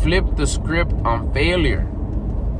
flip the script on failure.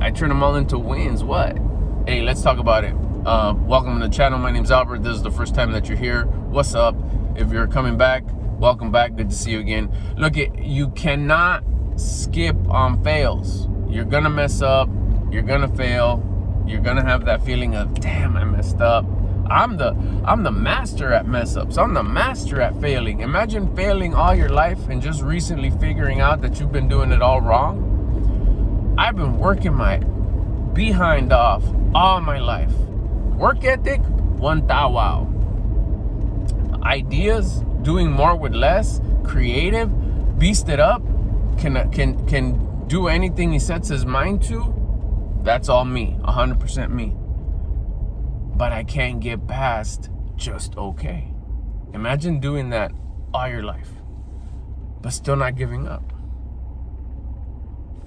I turn them all into wins. What? Hey, let's talk about it. Welcome to the channel. My name's Albert. This is the first time that you're here. What's up? If you're coming back, welcome back. Good to see you again. Look, you cannot skip on fails. You're gonna mess up. You're gonna fail. You're gonna have that feeling of, damn, I messed up. I'm the master at mess ups. I'm the master at failing. Imagine failing all your life and just recently figuring out that you've been doing it all wrong. I've been working my behind off all my life. Work ethic, 1,000. Ideas, doing more with less, creative, beast it up, can do anything he sets his mind to. That's all me, 100% me. But I can't get past just okay. Imagine doing that all your life, but still not giving up.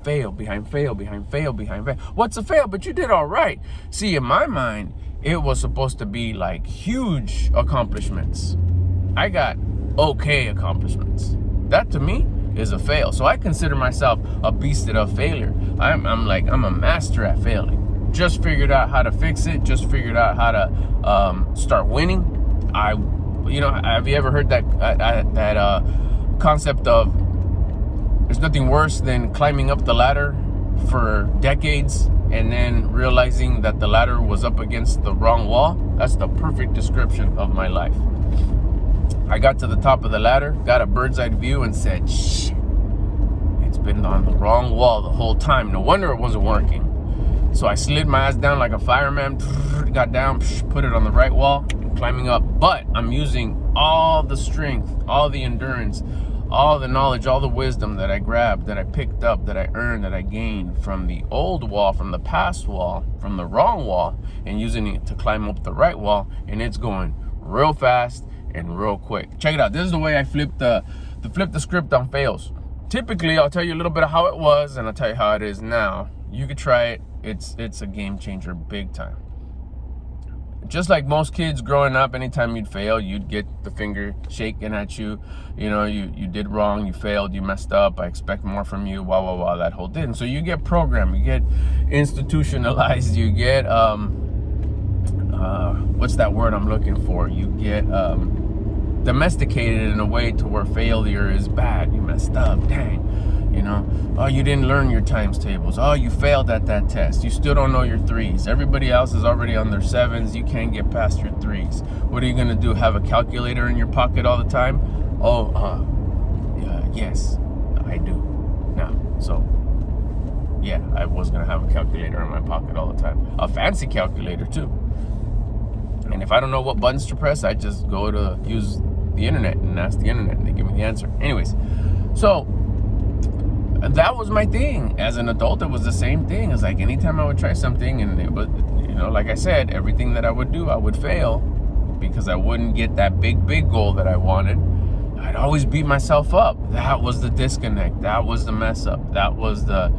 Fail behind fail behind fail behind fail. What's a fail? But you did all right. See, in my mind, it was supposed to be like huge accomplishments. I got okay accomplishments. That to me is a fail. So I consider myself a beasted up failure. I'm a master at failing. Just figured out how to fix it. Just figured out how to start winning. Have you ever heard that concept of there's nothing worse than climbing up the ladder for decades and then realizing that the ladder was up against the wrong wall? That's the perfect description of my life. I got to the top of the ladder, got a bird's eye view, and said, shit, it's been on the wrong wall the whole time. No wonder it wasn't working. So I slid my ass down like a fireman, got down, put it on the right wall, and climbing up. But I'm using all the strength, all the endurance, all the knowledge, all the wisdom that I grabbed, that I picked up, that I earned, that I gained from the old wall, from the past wall, from the wrong wall, and using it to climb up the right wall, and it's going real fast and real quick. Check it out. This is the way I flip the script on fails. Typically, I'll tell you a little bit of how it was, and I'll tell you how it is now. You could try it. It's a game changer, big time. Just like most kids growing up, anytime you'd fail, you'd get the finger shaken at you. You know, you did wrong, you failed, you messed up, I expect more from you, that whole thing. So you get programmed, you get institutionalized, you get, what's that word I'm looking for? You get domesticated in a way to where failure is bad. You messed up, dang. You know, oh, you didn't learn your times tables. Oh, you failed at that test. You still don't know your threes. Everybody else is already on their sevens. You can't get past your threes. What are you going to do? Have a calculator in your pocket all the time? Oh, yes, I do now. So, yeah, I was going to have a calculator in my pocket all the time. A fancy calculator, too. And if I don't know what buttons to press, I just go to use the internet and ask the internet, and they give me the answer. Anyways, so that was my thing. As an adult, it was the same thing. It's like anytime I would try something, and it was, like I said, everything that I would do, I would fail because I wouldn't get that big goal that I wanted. I'd always beat myself up. That was the disconnect. That was the mess up. That was the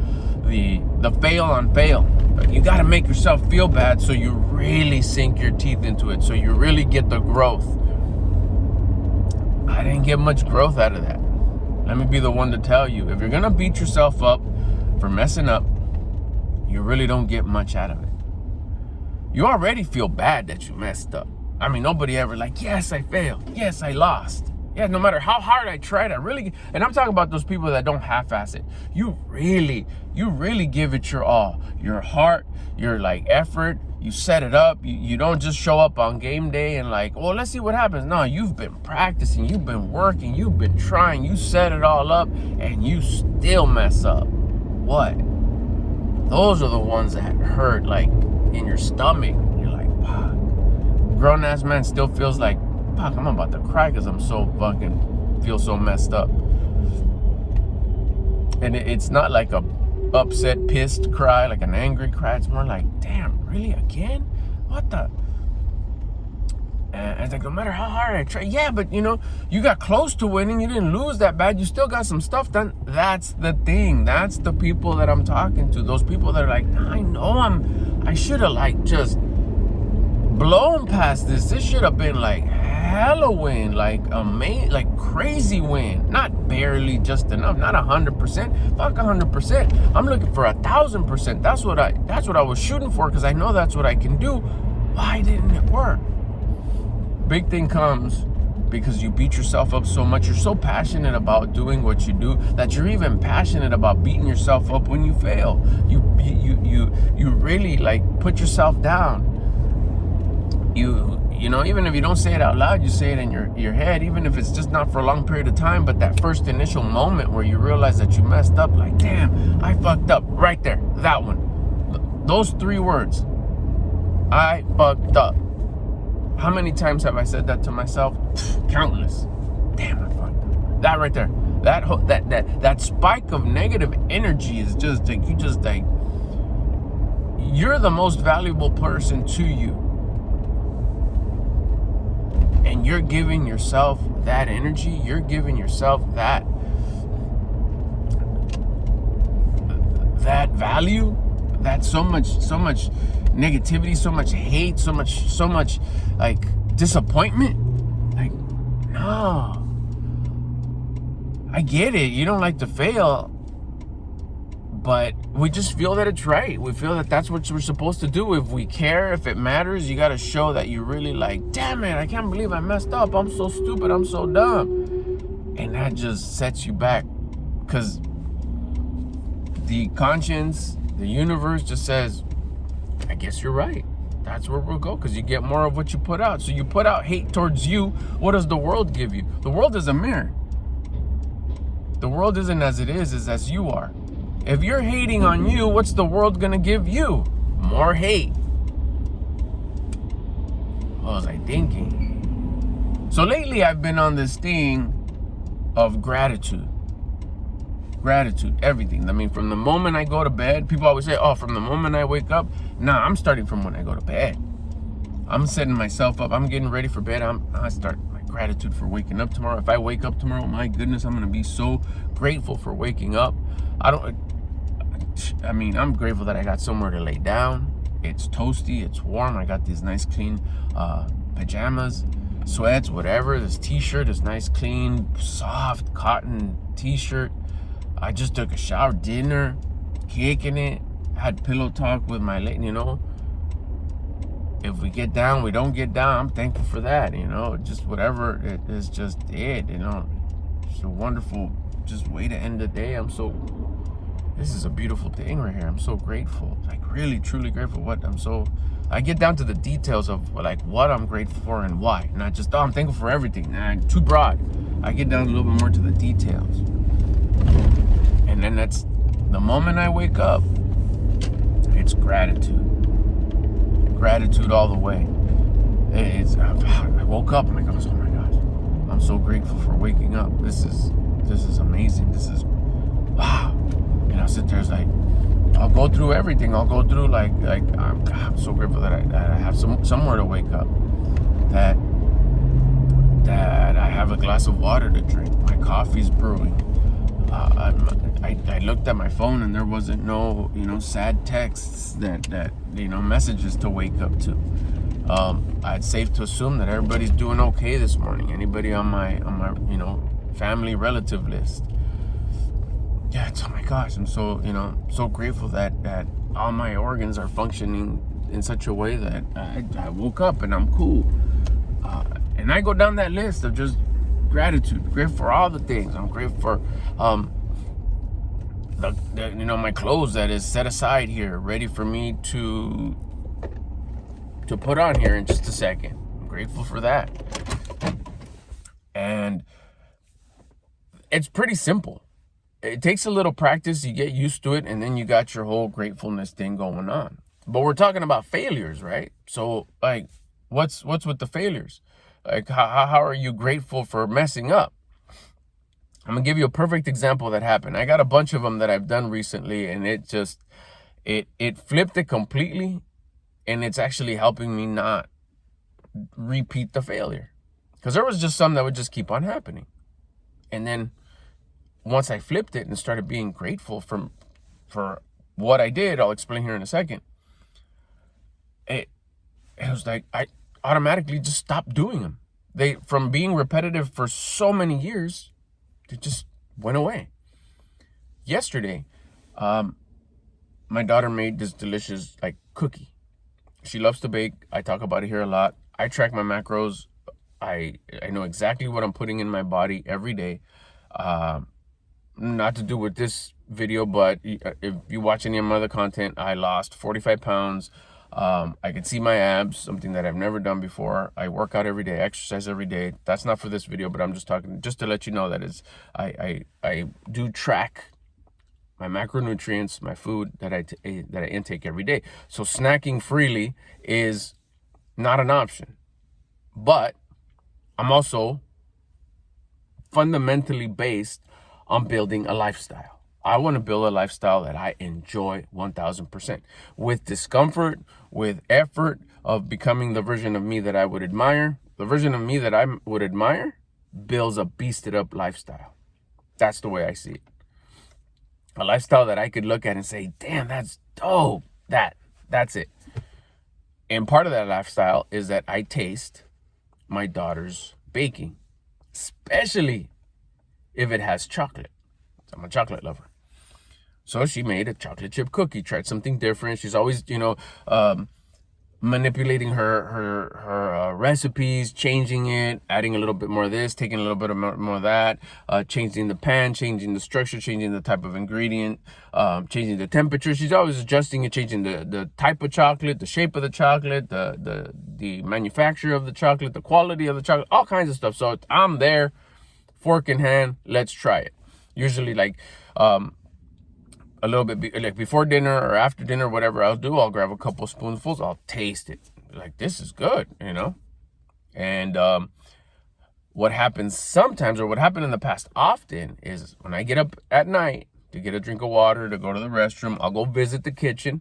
fail on fail. You got to make yourself feel bad so you really sink your teeth into it, so you really get the growth. I didn't get much growth out of that. Let me be the one to tell you, if you're going to beat yourself up for messing up, you really don't get much out of it. You already feel bad that you messed up. I mean, nobody ever like, yes, I failed. Yes, I lost. Yeah, no matter how hard I tried, and I'm talking about those people that don't half-ass it. You really give it your all. Your heart, your effort, you set it up. You don't just show up on game day and let's see what happens. No, you've been practicing, you've been working, you've been trying, you set it all up, and you still mess up. What? Those are the ones that hurt in your stomach. You're like, wow. Grown-ass man still feels like, fuck, I'm about to cry because I'm so fucking feel so messed up. And it's not like a upset, pissed cry, like an angry cry. It's more like, damn, really again? What the? And it's like, no matter how hard I try, yeah, but you got close to winning. You didn't lose that bad. You still got some stuff done. That's the thing. That's the people that I'm talking to. Those people that are like, I know I should have just blown past this. This should have been hella win, like like crazy win. Not barely, just enough. Not 100%. Fuck 100%. I'm looking for 1,000%. That's what I was shooting for, because I know that's what I can do. Why didn't it work? Big thing comes because you beat yourself up so much. You're so passionate about doing what you do that you're even passionate about beating yourself up when you fail. You really like put yourself down. You know, even if you don't say it out loud, you say it in your head, even if it's just not for a long period of time. But that first initial moment where you realize that you messed up, like, damn, I fucked up, right there, that one. Those 3 words, I fucked up. How many times have I said that to myself? Countless. Damn, I fucked up. That right there, that spike of negative energy is just like, you're the most valuable person to you. And you're giving yourself that energy, you're giving yourself that value, that so much negativity, so much hate, so much like disappointment. Like, no. I get it. You don't like to fail, but we just feel that it's right. We feel that that's what we're supposed to do. If we care, if it matters, you got to show that you really like, damn it, I can't believe I messed up. I'm so stupid. I'm so dumb. And that just sets you back, because the conscience, the universe just says, I guess you're right. That's where we'll go, because you get more of what you put out. So you put out hate towards you. What does the world give you? The world is a mirror. The world isn't as it is as you are. If you're hating on you, what's the world gonna give you? More hate. What was I thinking? So lately I've been on this thing of gratitude. Gratitude, everything. I mean, from the moment I go to bed, people always say, oh, from the moment I wake up. Nah, I'm starting from when I go to bed. I'm setting myself up. I'm getting ready for bed. I start my gratitude for waking up tomorrow. If I wake up tomorrow, my goodness, I'm gonna be so grateful for waking up. I'm grateful that I got somewhere to lay down. It's toasty, it's warm. I got these nice clean pajamas, sweats, whatever. This t-shirt is nice, clean, soft cotton t-shirt. I just took a shower, dinner, kicking it. Had pillow talk with my lady, If we get down, we don't get down. I'm thankful for that, Just whatever it is, just it, It's a wonderful just way to end the day. This is a beautiful thing right here. I'm so grateful, like really, truly grateful. I get down to the details of like what I'm grateful for and why. Not just, I'm thankful for everything. Nah, too broad. I get down a little bit more to the details. And then that's the moment I wake up, it's gratitude. Gratitude all the way. I woke up and I go, oh my gosh, I'm so grateful for waking up. This is amazing. This is, wow. And I'll sit there, it's like, I'll go through everything. I'll go through like I'm so grateful that I have somewhere to wake up. That I have a glass of water to drink. My coffee's brewing. I looked at my phone and there wasn't no sad texts that messages to wake up to. It's safe to assume that everybody's doing okay this morning. Anybody on my family relative list. Yeah, oh my gosh, I'm so so grateful that all my organs are functioning in such a way that I woke up and I'm cool. And I go down that list of just gratitude. Grateful for all the things. I'm grateful for my clothes that is set aside here, ready for me to put on here in just a second. I'm grateful for that. And it's pretty simple. It takes a little practice, you get used to it, and then you got your whole gratefulness thing going on. But we're talking about failures, right? So like what's with the failures? Like how are you grateful for messing up? I'm gonna give you a perfect example that happened. I got a bunch of them that I've done recently, and it flipped it completely, and it's actually helping me not repeat the failure. Because there was just some that would just keep on happening. And then once I flipped it and started being grateful for what I did, I'll explain here in a second, it was like I automatically just stopped doing them. from being repetitive for so many years, they just went away. Yesterday, my daughter made this delicious like cookie. She loves to bake. I talk about it here a lot. I track my macros. I know exactly what I'm putting in my body every day. Not to do with this video, but if you watch any of my other content, I lost 45 pounds. I can see my abs, something that I've never done before. I work out every day, exercise every day. That's not for this video, but I'm just talking just to let you know that I do track my macronutrients, my food that I intake every day. So snacking freely is not an option. But I'm also fundamentally based on building a lifestyle. I want to build a lifestyle that I enjoy 1000%, with discomfort, with effort of becoming the version of me that I would admire. The version of me that I would admire builds a beasted up lifestyle. That's the way I see it. A lifestyle that I could look at and say, damn, that's dope. That's it. And part of that lifestyle is that I taste my daughter's baking, especially if it has chocolate. I'm a chocolate lover. So she made a chocolate chip cookie, tried something different. She's always, manipulating her recipes, changing it, adding a little bit more of this, taking a little bit more of that, changing the pan, changing the structure, changing the type of ingredient, changing the temperature. She's always adjusting and changing the type of chocolate, the shape of the chocolate, the manufacturer of the chocolate, the quality of the chocolate, all kinds of stuff. So I'm there, fork in hand, let's try it. Usually like a little bit like before dinner or after dinner, whatever I'll grab a couple spoonfuls, I'll taste it. Like, this is good, And what happens sometimes, or what happened in the past often, is when I get up at night to get a drink of water, to go to the restroom, I'll go visit the kitchen.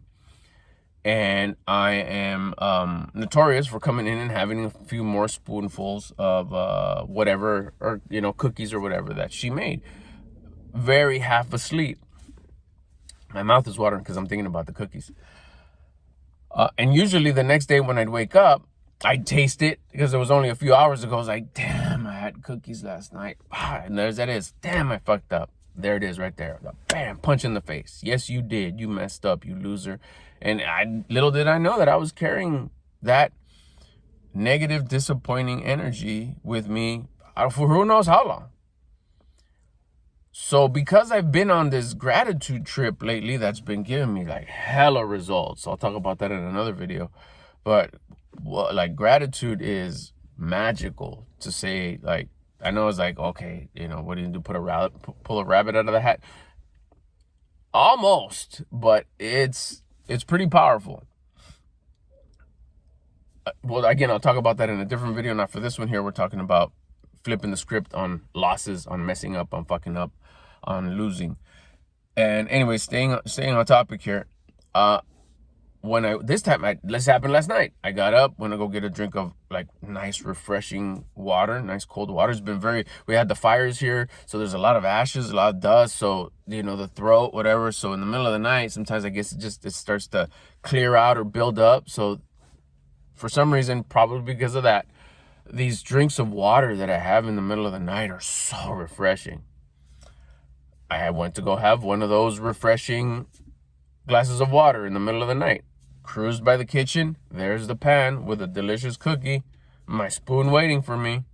And I am notorious for coming in and having a few more spoonfuls of whatever, or, cookies or whatever that she made. Very half asleep. My mouth is watering because I'm thinking about the cookies. And usually the next day when I'd wake up, I'd taste it because it was only a few hours ago. I was like, damn, I had cookies last night. And there's that is. Damn, I fucked up. There it is right there. Bam, punch in the face. Yes, you did. You messed up, you loser. And little did I know that I was carrying that negative, disappointing energy with me for who knows how long. So because I've been on this gratitude trip lately, that's been giving me like hella results. I'll talk about that in another video. But gratitude is magical to say. Like, I know it's like, okay, what do you do? Pull a rabbit out of the hat? Almost, but it's pretty powerful. Well, again, I'll talk about that in a different video, not for this one here. We're talking about flipping the script on losses, on messing up, on fucking up, on losing. And anyway, staying on topic here. This happened last night. I got up, went to go get a drink of like nice, refreshing water, nice cold water. It's been we had the fires here, so there's a lot of ashes, a lot of dust. So, the throat, whatever. So in the middle of the night, sometimes I guess it starts to clear out or build up. So for some reason, probably because of that, these drinks of water that I have in the middle of the night are so refreshing. I went to go have one of those refreshing glasses of water in the middle of the night. Cruised by the kitchen. There's the pan with a delicious cookie. My spoon waiting for me.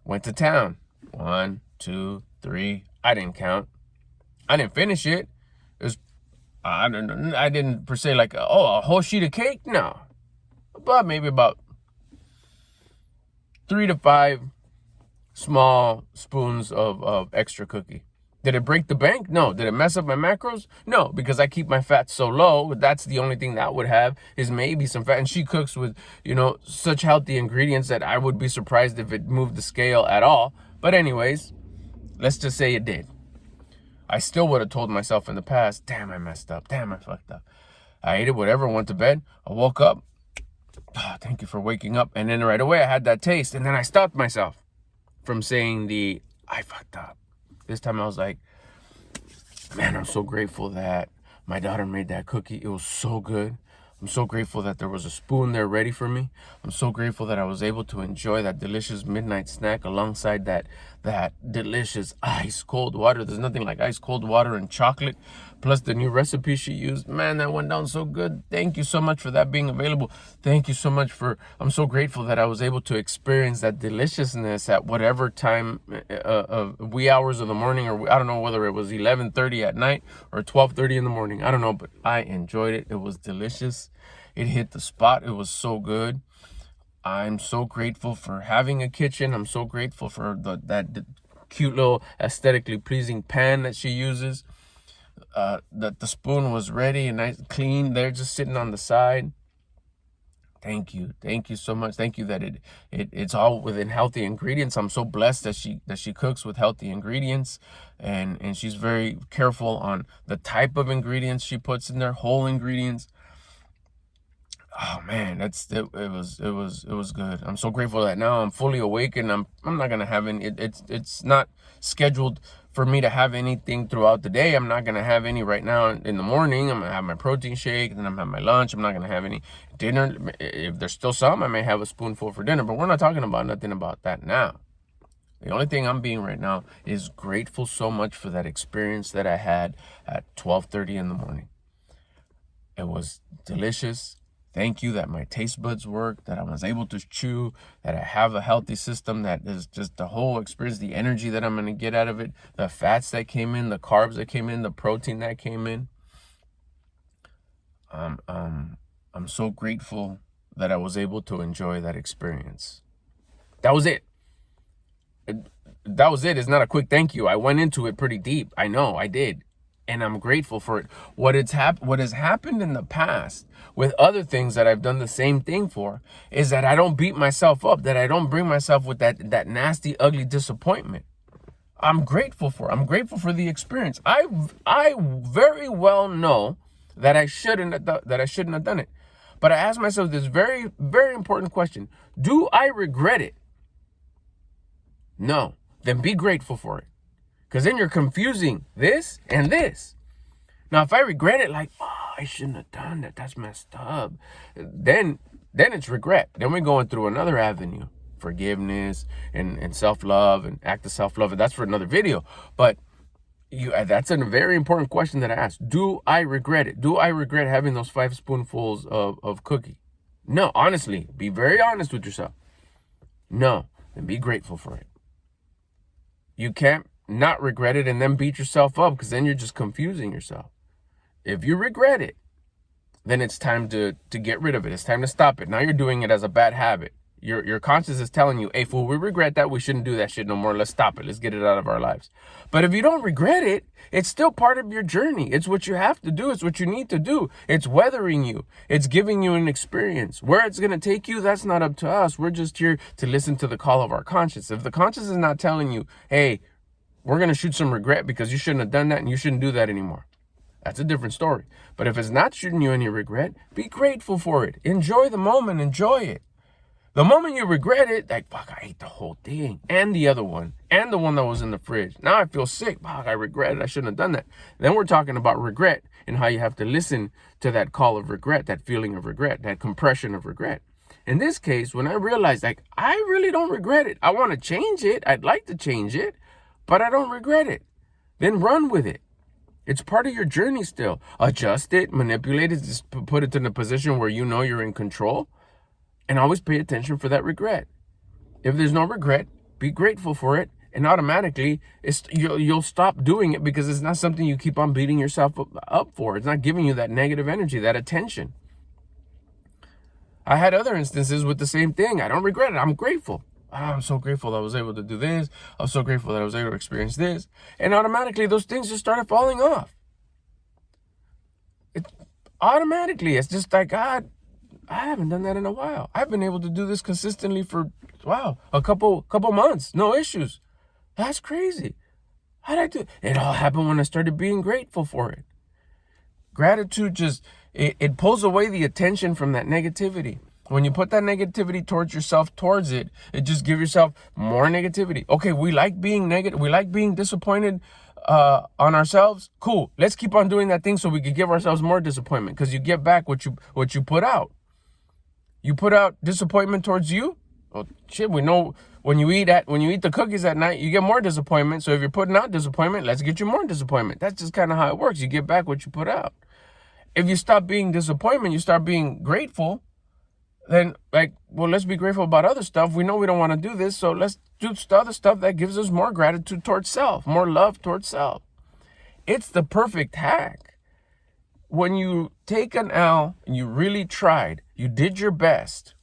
Went to town. 1, 2, 3. I didn't count. I didn't finish it. I didn't per se like, a whole sheet of cake? No. But maybe about 3 to 5 small spoons of extra cookie. Did it break the bank? No. Did it mess up my macros? No, because I keep my fat so low. That's the only thing that would have is maybe some fat. And she cooks with, such healthy ingredients that I would be surprised if it moved the scale at all. But anyways, let's just say it did. I still would have told myself in the past, damn, I messed up. Damn, I fucked up. I ate it, whatever, went to bed. I woke up. Oh, thank you for waking up. And then right away I had that taste. And then I stopped myself from saying I fucked up. This time I was like, man, I'm so grateful that my daughter made that cookie. It was so good. I'm so grateful that there was a spoon there ready for me. I'm so grateful that I was able to enjoy that delicious midnight snack alongside that delicious ice cold water. There's nothing like ice cold water and chocolate, plus the new recipe she used. Man, that went down so good. Thank you so much for that being available. Thank you so much I'm so grateful that I was able to experience that deliciousness at whatever time, wee hours of the morning, or I don't know whether it was 11:30 at night or 12:30 in the morning. I don't know, but I enjoyed it. It was delicious. It hit the spot. It was so good. I'm so grateful for having a kitchen. I'm so grateful for that cute little aesthetically pleasing pan that she uses. That the spoon was ready and nice, clean. They're just sitting on the side. Thank you so much. Thank you that it's all within healthy ingredients. I'm so blessed that she cooks with healthy ingredients, and she's very careful on the type of ingredients she puts in there, whole ingredients. Oh man, it was good. I'm so grateful that now I'm fully awake, and I'm not gonna have any. It's not scheduled for me to have anything throughout the day. I'm not gonna have any right now in the morning. I'm gonna have my protein shake, then I'm gonna have my lunch. I'm not gonna have any dinner. If there's still some, I may have a spoonful for dinner. But we're not talking about nothing about that now. The only thing I'm being right now is grateful so much for that experience that I had at 12:30 in the morning. It was delicious. Thank you that my taste buds work, that I was able to chew, that I have a healthy system, that is just the whole experience, the energy that I'm going to get out of it, the fats that came in, the carbs that came in, the protein that came in. I'm so grateful that I was able to enjoy that experience. That was it. That was it. It's not a quick thank you. I went into it pretty deep. I know I did. And I'm grateful for it. What has happened in the past with other things that I've done the same thing for is that I don't beat myself up, that I don't bring myself with that nasty, ugly disappointment. I'm grateful for the experience. I very well know that I shouldn't have done it. But I ask myself this very, very important question. Do I regret it? No. Then be grateful for it. Because then you're confusing this and this. Now, if I regret it, like, oh, I shouldn't have done that, that's messed up, then it's regret. Then we're going through another avenue, forgiveness and self-love and act of self-love. And that's for another video. But that's a very important question that I asked. Do I regret it? Do I regret having those 5 spoonfuls of cookie? No, honestly, be very honest with yourself. No, then be grateful for it. You can't not regret it and then beat yourself up, because then you're just confusing yourself. If you regret it, then it's time to get rid of it. It's time to stop it. Now you're doing it as a bad habit. Your conscience is telling you, hey, fool, we regret that. We shouldn't do that shit no more. Let's stop it. Let's get it out of our lives. But if you don't regret it, it's still part of your journey. It's what you have to do. It's what you need to do. It's weathering you. It's giving you an experience. Where it's going to take you, that's not up to us. We're just here to listen to the call of our conscience. If the conscience is not telling you, hey, we're going to shoot some regret because you shouldn't have done that and you shouldn't do that anymore, that's a different story. But if it's not shooting you any regret, be grateful for it. Enjoy the moment. Enjoy it. The moment you regret it, like, fuck, I ate the whole thing and the other one and the one that was in the fridge. Now I feel sick. Fuck, I regret it. I shouldn't have done that. Then we're talking about regret and how you have to listen to that call of regret, that feeling of regret, that compression of regret. In this case, when I realized, like, I really don't regret it. I want to change it. I'd like to change it, but I don't regret it. Then run with it. It's part of your journey still. Adjust it, manipulate it, just put it in a position where you know you're in control. And always pay attention for that regret. If there's no regret, be grateful for it. And automatically, you'll stop doing it, because it's not something you keep on beating yourself up for. It's not giving you that negative energy, that attention. I had other instances with the same thing. I don't regret it. I'm grateful. I'm so grateful that I was able to do this. I'm so grateful that I was able to experience this. And automatically, those things just started falling off. Automatically, it's just like, God, I haven't done that in a while. I've been able to do this consistently for, a couple months. No issues. That's crazy. How did I do it? It all happened when I started being grateful for it. Gratitude just, it pulls away the attention from that negativity. When you put that negativity towards yourself, towards it just gives yourself more negativity. Okay, we like being negative. We like being disappointed on ourselves, cool. Let's keep on doing that thing so we can give ourselves more disappointment, because you get back what you put out. You put out disappointment towards you. Well, shit, we know when you eat the cookies at night, you get more disappointment. So if you're putting out disappointment, let's get you more disappointment. That's just kind of how it works. You get back what you put out. If you stop being disappointment, you start being grateful. Then, like, well, let's be grateful about other stuff. We know we don't want to do this, so let's do the other stuff that gives us more gratitude towards self, more love towards self. It's the perfect hack. When you take an L and you really tried, you did your best,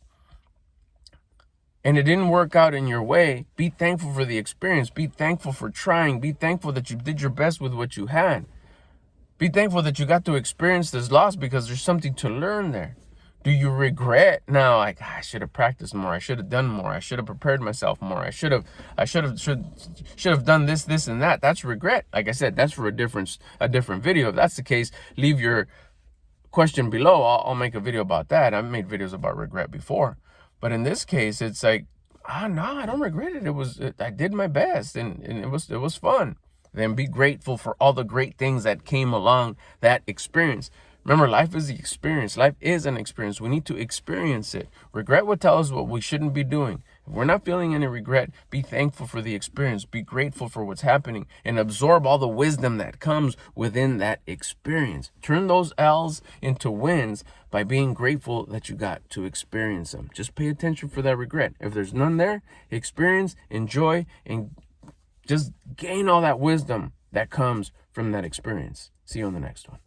and it didn't work out in your way, be thankful for the experience. Be thankful for trying. Be thankful that you did your best with what you had. Be thankful that you got to experience this loss, because there's something to learn there. Do you regret now? Like, I should have practiced more. I should have done more. I should have prepared myself more. I should have done this, and that. That's regret. Like I said, that's for a different video. If that's the case, leave your question below. I'll make a video about that. I've made videos about regret before. But in this case, it's like, no, I don't regret it. I did my best, and it was fun. Then be grateful for all the great things that came along that experience. Remember, life is the experience. Life is an experience. We need to experience it. Regret will tell us what we shouldn't be doing. If we're not feeling any regret, be thankful for the experience. Be grateful for what's happening, and absorb all the wisdom that comes within that experience. Turn those L's into wins by being grateful that you got to experience them. Just pay attention for that regret. If there's none there, experience, enjoy, and just gain all that wisdom that comes from that experience. See you on the next one.